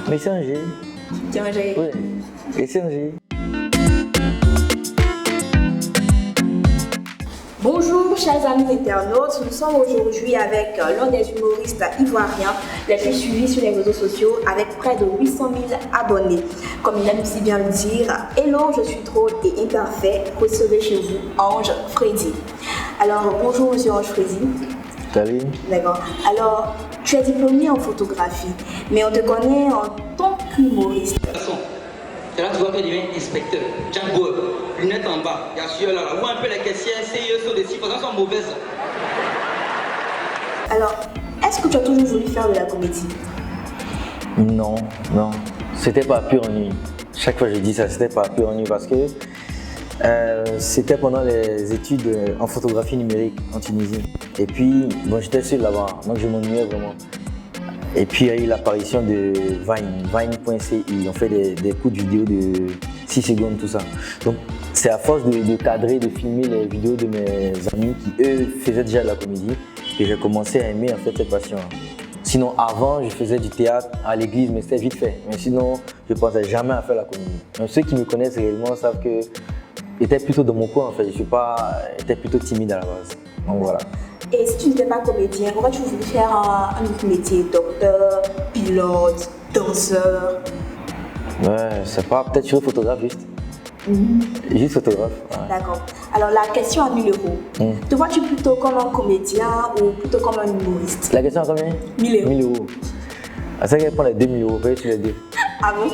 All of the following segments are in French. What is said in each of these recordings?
Mais c'est un G. C'est un G. Oui, et c'est un G. Bonjour chers amis internautes, nous sommes aujourd'hui avec l'un des humoristes ivoiriens les plus suivis sur les réseaux sociaux avec près de 800 000 abonnés. Comme il aime si bien le dire, hello, je suis drôle et imparfait, recevez chez vous Ange Freddy. Alors bonjour monsieur Ange Freddy. Salut. D'accord. Alors tu es diplômé en photographie, mais on te connaît en tant qu'humoriste. Et là, tu vois qu'elle devient inspecteur. Django, lunettes en bas, il y a celui là. Vois un peu les caissières, CIE, des chiffres, elles sont mauvaises. Alors, est-ce que tu as toujours voulu faire de la comédie? Non, non. C'était pas pur ennui. Chaque fois que je dis ça, c'était pas pur ennui parce que c'était pendant les études en photographie numérique en Tunisie. Et puis, bon, j'étais seul là-bas, donc je m'ennuyais vraiment. Et puis il y a eu l'apparition de Vine, Vine.ci, on fait des coups de vidéo de 6 secondes, tout ça. Donc c'est à force de cadrer, de filmer les vidéos de mes amis qui eux faisaient déjà de la comédie que j'ai commencé à aimer en fait cette passion. Sinon avant je faisais du théâtre à l'église mais c'était vite fait. Mais sinon je ne pensais jamais à faire la comédie. Donc, ceux qui me connaissent réellement savent que j'étais plutôt dans mon coin en fait, j'étais plutôt timide à la base. Donc voilà. Et si tu n'étais pas comédien, comment tu voulais faire un autre métier? Docteur, pilote, danseur? Ouais, c'est pas, peut-être je suis photographe juste. Juste photographe. Ouais. D'accord. Alors la question à 1000 euros. Te vois-tu plutôt comme un comédien ou plutôt comme un humoriste? La question à combien? 1000 euros. 1000 euros. Ah, c'est qu'elle prend les 2000 euros, vous sur les deux. Ah bon?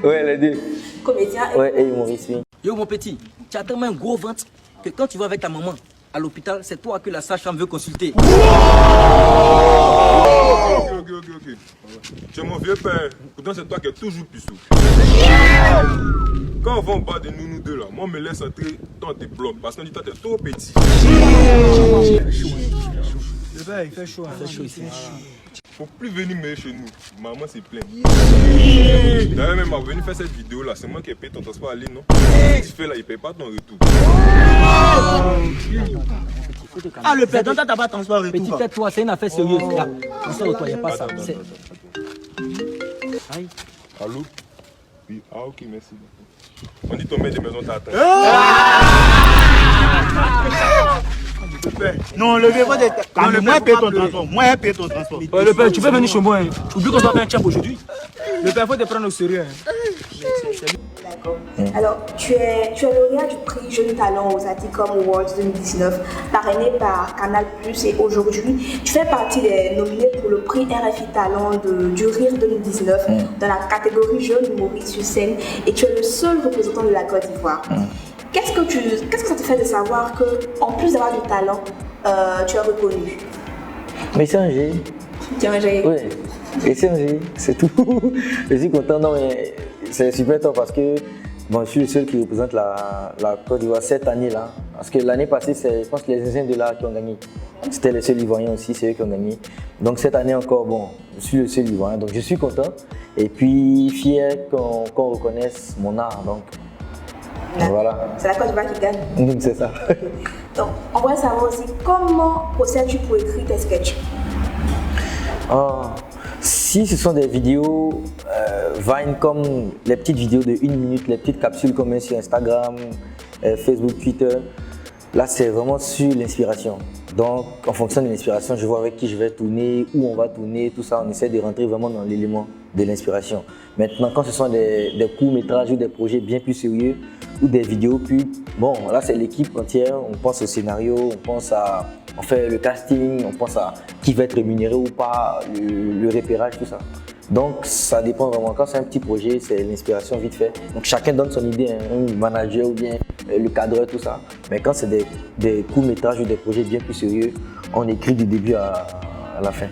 Ouais, les deux. Comédien et humoriste, oui. Yo mon petit, tu as tellement un gros ventre que quand tu vas avec ta maman à l'hôpital, c'est toi que la sage-femme veut consulter. Ok. Tu es mon vieux père, pourtant c'est toi qui es toujours puceau. Quand on va en bas de nous deux là, moi on me laisse entrer dans tes blocs parce qu'on dit toi t'es trop petit. Le père il fait chaud, il fait chaud ici. Faut plus venir me chez nous, maman c'est plein. D'ailleurs même à venir faire cette vidéo là, c'est moi qui ai payé ton transport à l'île, non? Si tu fais là, il paye pas ton retour. Ah le père, dans ta pas transport retour. Petit tête toi, c'est une affaire sérieuse. Là, ça toi, il n'y a pas ça. Aïe. Allô? Oui, ah ok, merci. On dit ton maître de maison t'attend. Non, le père, moi paye ton transport. Moi paye ton transport. Le père, tu peux venir chez moi. Oublie qu'on doit faire un chap aujourd'hui. Le père, faut te prendre au sérieux. D'accord. Alors, tu es lauréat du prix Jeune Talent aux Aticom Awards 2019, parrainé par Canal+, et aujourd'hui, tu fais partie des nominés pour le prix RFI Talent du Rire 2019 dans la catégorie Jeune humoriste sur scène, et tu es le seul représentant de la Côte d'Ivoire. Qu'est-ce que ça te fait de savoir que, en plus d'avoir du talent, tu es reconnu? Mais c'est un G. C'est un G. Oui, et c'est un G, c'est tout. Je suis content, non mais c'est super top parce que bon, je suis le seul qui représente la Côte d'Ivoire cette année-là. Parce que l'année passée, c'est je pense que les Indiens de là qui ont gagné. C'était les seuls Ivoiriens aussi, c'est eux qui ont gagné. Donc cette année encore, bon, je suis le seul Ivoirien, donc je suis content. Et puis fier qu'on reconnaisse mon art. Donc voilà. C'est la Côte d'Ivoire qui gagne. C'est ça. Donc, on va savoir aussi comment procèdes-tu pour écrire tes sketchs? Si ce sont des vidéos Vine comme les petites vidéos de 1 minute, les petites capsules comme sur Instagram, Facebook, Twitter, là c'est vraiment sur l'inspiration. Donc en fonction de l'inspiration, je vois avec qui je vais tourner, où on va tourner, tout ça, on essaie de rentrer vraiment dans l'élément de l'inspiration. Maintenant quand ce sont des courts-métrages ou des projets bien plus sérieux ou des vidéos pubs, bon là c'est l'équipe entière, on pense au scénario, on fait le casting, on pense à qui va être rémunéré ou pas, le repérage, tout ça. Donc ça dépend vraiment. Quand c'est un petit projet, c'est l'inspiration vite fait. Donc chacun donne son idée, un manager ou bien le cadreur, tout ça. Mais quand c'est des courts-métrages ou des projets bien plus sérieux, on écrit du début à la fin.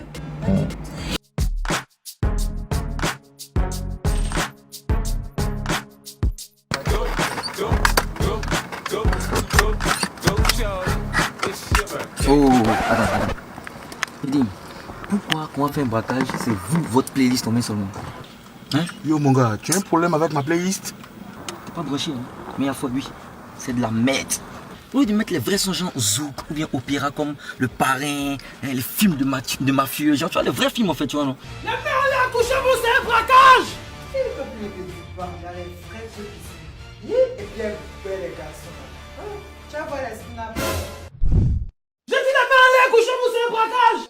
Oh, attends. Dis, pourquoi quand on fait un braquage, c'est vous, votre playlist, on met seulement? Hein? Yo mon gars, tu as un problème avec ma playlist? T'es pas branché, hein? Mais à fois lui, c'est de la merde. Au lieu de mettre les vrais sons genre zouk ou bien opéra comme Le Parrain, les films de mafieux, genre tu vois les vrais films en fait, tu vois non? La mère elle a accouché ne te dis pas, il y a les frères ceux qui sont. Et puis elle coupait les garçons. Tu vas voir les snaps. Je dis la main à l'air, coucher pour ce braquage.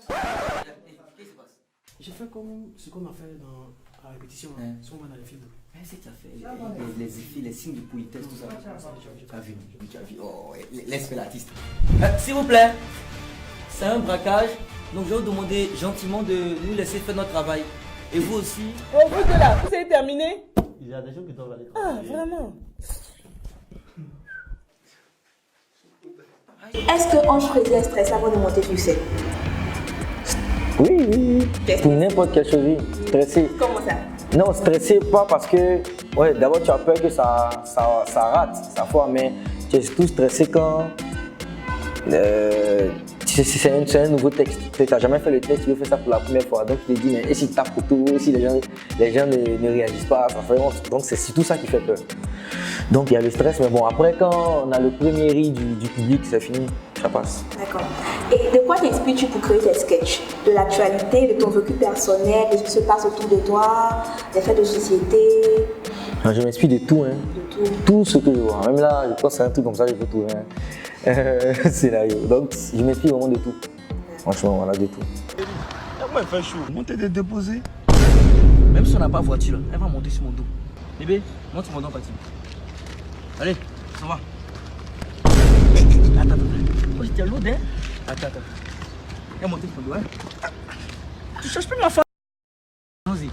Qu'est-ce qui se passe? J'ai fait comme ce qu'on a fait dans la répétition, ce qu'on voit dans les films. C'est que tu as fait les signes de politesse, tout ça. Tu as vu. Oh, laisse faire l'artiste. S'il vous plaît, c'est un braquage, donc je vais vous demander gentiment de nous laisser faire notre travail. Et vous aussi. Oh, vous êtes là, vous avez terminé? Il y a des gens qui doivent aller travailler. Ah, vraiment? Est-ce que Ange Freddy est stressé avant de monter sur scène? Oui. Pour n'importe quelle chose, oui. Stressé. Comment ça? Non, stressé pas parce que, ouais, d'abord tu as peur que ça rate, ça foire, mais tu es surtout stressé quand c'est un nouveau texte. Tu n'as jamais fait le texte, tu veux faire ça pour la première fois. Donc tu te dis, mais et si tu tapes pour tout, si les gens ne réagissent pas, ça fait honte. Donc c'est surtout ça qui fait peur. Donc il y a le stress, mais bon, après quand on a le premier riz du public, c'est fini, ça passe. D'accord. Et de quoi t'inspires-tu pour créer tes sketchs? De l'actualité, de ton vécu personnel, de ce qui se passe autour de toi, des faits de société? Je m'inspire de tout, hein. De tout. Tout ce que je vois. Même là, je pense que c'est un truc comme ça, je peux trouver un scénario. Donc je m'inspire vraiment de tout. Franchement, voilà, de tout. Moi, il fait chaud. Monter de déposer. Même si on n'a pas de voiture, elle va monter sur mon dos. Bébé, monte sur mon dos, Pati. Allez, ça va. Attends. Oh, j'étais lourd, hein. Attends. Elle monte sur mon dos, hein. Tu cherches plus ma femme. Allons-y.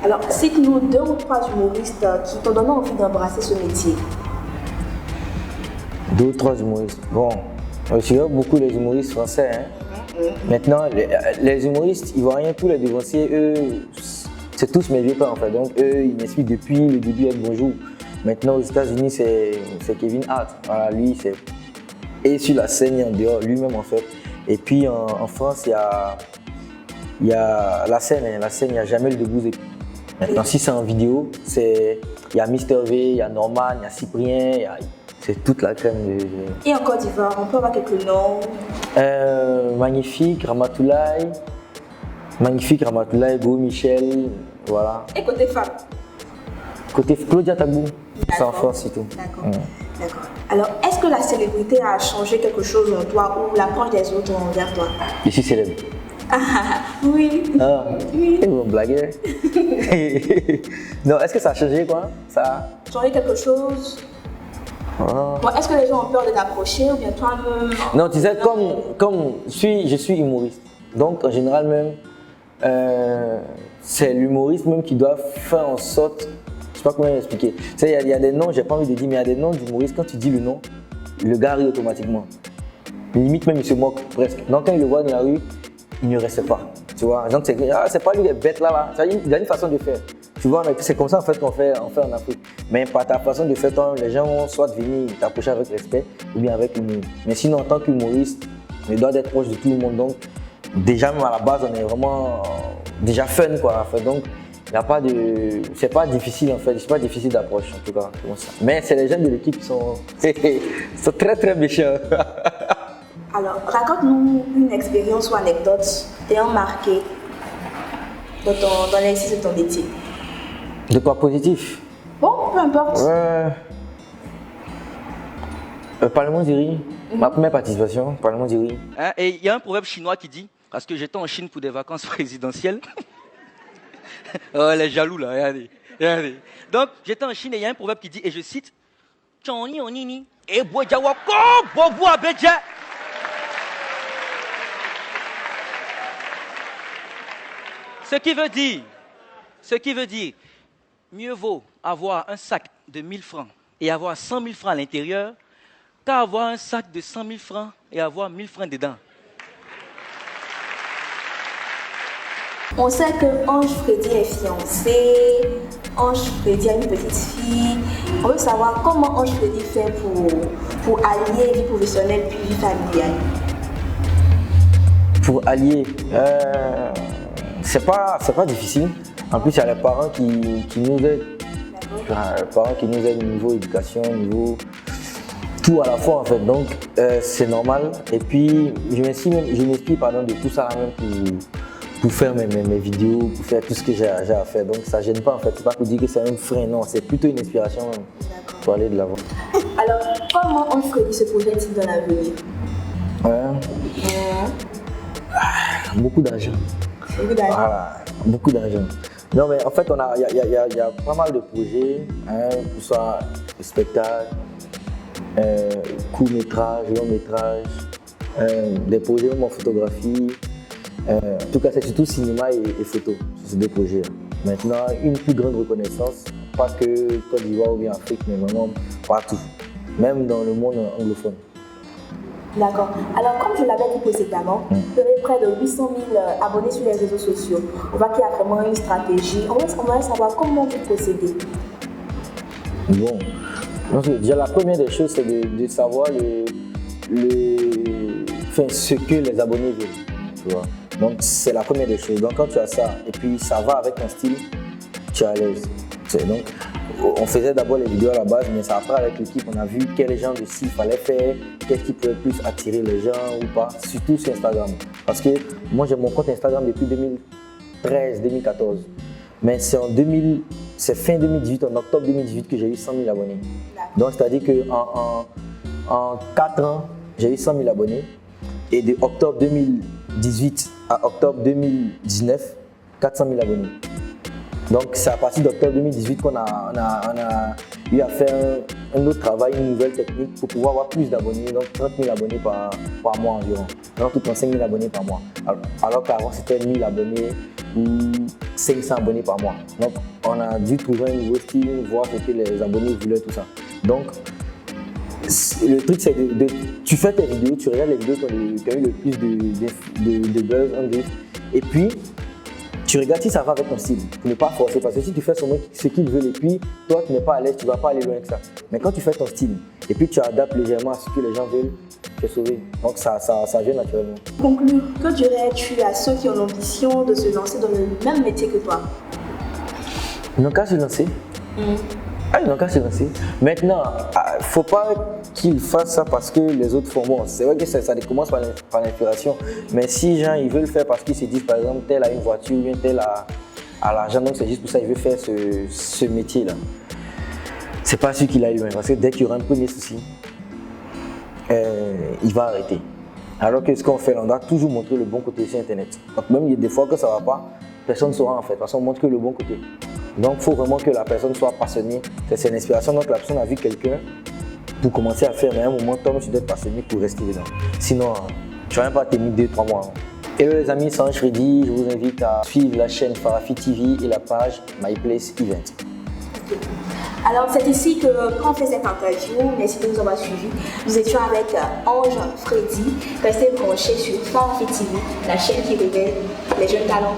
Alors, cite-nous 2 ou 3 humoristes qui t'ont donné envie d'embrasser ce métier. 2 ou 3 humoristes. Bon, je regarde beaucoup les humoristes français. Hein. Maintenant, les humoristes ivoiriens, tous les devanciers, eux, c'est tous mes vieux pères en fait. Donc, eux, ils m'expliquent depuis le début avec Bonjour. Maintenant, aux États-Unis, c'est Kevin Hart. Voilà, lui, c'est. Et sur la scène et en dehors, lui-même en fait. Et puis en France, il y a la scène, il y a Jamel Debbouze. Maintenant, si c'est en vidéo, il y a Mister V, il y a Norman, il y a Cyprien, c'est toute la crème. Et en Côte d'Ivoire, on peut avoir quelques noms? Magnifique, Ramatoulaye, Go Michel, voilà. Et côté femme? Côté Claudia Tagbou, c'est en France et tout. D'accord. D'accord. Alors, est-ce que la célébrité a changé quelque chose en toi ou l'approche des autres envers toi? Je suis célèbre. Ah, oui. Ah, oui. Ils vont blaguer. Non, est-ce que ça a changé quoi? Ça a changé quelque chose? Bon, est-ce que les gens ont peur de t'approcher ou bien toi-même? Non, tu sais, comme je suis humoriste. Donc, en général, même, c'est l'humoriste même qui doit faire en sorte. Je sais pas comment expliquer. Tu sais, il y a des noms, j'ai pas envie de dire, mais il y a des noms d'humoristes, quand tu dis le nom, le gars rit automatiquement. Limite, même il se moque presque. Donc, quand il le voit dans la rue, il ne reste pas. Tu vois, genre, c'est pas lui qui est bête là. Il a une façon de faire. Tu vois, c'est comme ça en fait qu'on fait en Afrique. Mais par ta façon de faire, les gens vont soit venir t'approcher avec respect ou bien avec humour. Mais sinon, en tant qu'humoriste, on doit être proche de tout le monde. Donc, déjà, même à la base, on est vraiment déjà fun quoi. En fait. Donc, il n'y a pas de. C'est pas difficile en fait, c'est pas difficile d'approche en tout cas. Ça. Mais c'est les gens de l'équipe qui sont très très méchants. Alors, raconte-nous une expérience ou anecdote t'ayant marqué dans l'exercice de ton métier. De quoi positif? Bon, peu importe. Parlement du riz. Ma première participation, Parlement du riz. Hein, et il y a un proverbe chinois qui dit, parce que j'étais en Chine pour des vacances présidentielles. Oh, les jaloux là, regardez. Donc, j'étais en Chine et il y a un proverbe qui dit, et je cite, Choni onini, et bojawako, bobo abedja. Ce qui veut dire, mieux vaut avoir un sac de 1000 francs et avoir 100 000 francs à l'intérieur qu'avoir un sac de 100 000 francs et avoir 1000 francs dedans. On sait que Ange Freddy est fiancé, Ange Freddy a une petite fille. On veut savoir comment Ange Freddy fait pour allier vie professionnelle puis vie familiale. Pour allier, c'est pas difficile. En plus, il y a les parents qui nous aident. Les parents qui nous aident au niveau éducation, au niveau tout à la fois en fait. Donc c'est normal. Et puis je m'inspire de tout ça là même pour faire mes vidéos, pour faire tout ce que j'ai à faire. Donc ça gêne pas en fait. C'est pas pour dire que c'est un frein, non. C'est plutôt une inspiration même pour aller de l'avant. Alors comment Ange Freddy se projette-t-il dans l'avenir? Beaucoup d'argent. Voilà, beaucoup d'argent. Non mais en fait il y a pas mal de projets, que ce soit spectacles, court-métrage, long-métrage, des projets même en photographie. En tout cas c'est surtout cinéma et photo, c'est ces deux projets. Maintenant une plus grande reconnaissance, pas que Côte d'Ivoire ou bien Afrique, mais vraiment partout, même dans le monde anglophone. D'accord. Alors, comme je l'avais dit précédemment, vous avez près de 800 000 abonnés sur les réseaux sociaux. On voit qu'il y a vraiment une stratégie. On va savoir comment vous procédez. Bon, donc, déjà la première des choses, c'est de savoir ce que les abonnés veulent. Tu vois? Donc, c'est la première des choses. Donc, quand tu as ça, et puis ça va avec ton style, tu es à l'aise. Donc, on faisait d'abord les vidéos à la base, mais c'est après avec l'équipe, on a vu quel genre de style fallait faire, qu'est-ce qui pouvait plus attirer les gens ou pas, surtout sur Instagram. Parce que moi j'ai mon compte Instagram depuis 2013-2014, mais c'est fin 2018, en octobre 2018 que j'ai eu 100 000 abonnés. Donc c'est-à-dire qu'en 4 ans, j'ai eu 100 000 abonnés et de octobre 2018 à octobre 2019, 400 000 abonnés. Donc c'est à partir d'octobre 2018 qu'on a eu à faire un autre travail, une nouvelle technique pour pouvoir avoir plus d'abonnés, donc 30 000 abonnés par mois environ. Donc tout en 5 000 abonnés par mois. Alors qu'avant c'était 1000 abonnés ou 500 abonnés par mois. Donc on a dû trouver un nouveau style, voir ce que les abonnés voulaient, tout ça. Donc le truc c'est tu fais tes vidéos, tu regardes les vidéos qui ont eu le plus de buzz, et puis tu regardes si ça va avec ton style, pour ne pas forcer, parce que si tu fais seulement ce qu'ils veulent et puis toi tu n'es pas à l'aise, tu ne vas pas aller loin que ça. Mais quand tu fais ton style et puis tu adaptes légèrement à ce que les gens veulent, tu es sauvé. Donc ça vient naturellement. Pour conclure, que dirais-tu à ceux qui ont l'ambition de se lancer dans le même métier que toi? Ils n'ont qu'à se lancer. Ils n'ont qu'à se lancer. Maintenant, il ne faut pas qu'ils fassent ça parce que les autres font. Bon, c'est vrai que ça commence par l'inspiration. Mais si gens ils veulent faire parce qu'ils se disent par exemple tel a une voiture, ou tel a l'argent, donc c'est juste pour ça qu'il veut faire ce métier-là. C'est pas sûr qu'il aille loin parce que dès qu'il y aura un premier souci, il va arrêter. Alors que ce qu'on fait, on doit toujours montrer le bon côté sur Internet. Donc même il y a des fois que ça ne va pas, personne ne saura en fait, parce qu'on montre que le bon côté. Donc il faut vraiment que la personne soit passionnée. C'est l'inspiration. Donc la personne a vu quelqu'un pour commencer à faire, mais à un moment, toi, tu dois être passionné pour rester dedans. Sinon, tu ne vas même pas tenir 2-3 mois. Hello les amis, c'est Ange Freddy. Je vous invite à suivre la chaîne Farafi TV et la page My Place Event. Alors c'est ici qu'on fait cette interview. Merci de nous avoir suivis. Nous étions avec Ange Freddy. Restez branchés sur Farafi TV, la chaîne qui révèle les jeunes talents.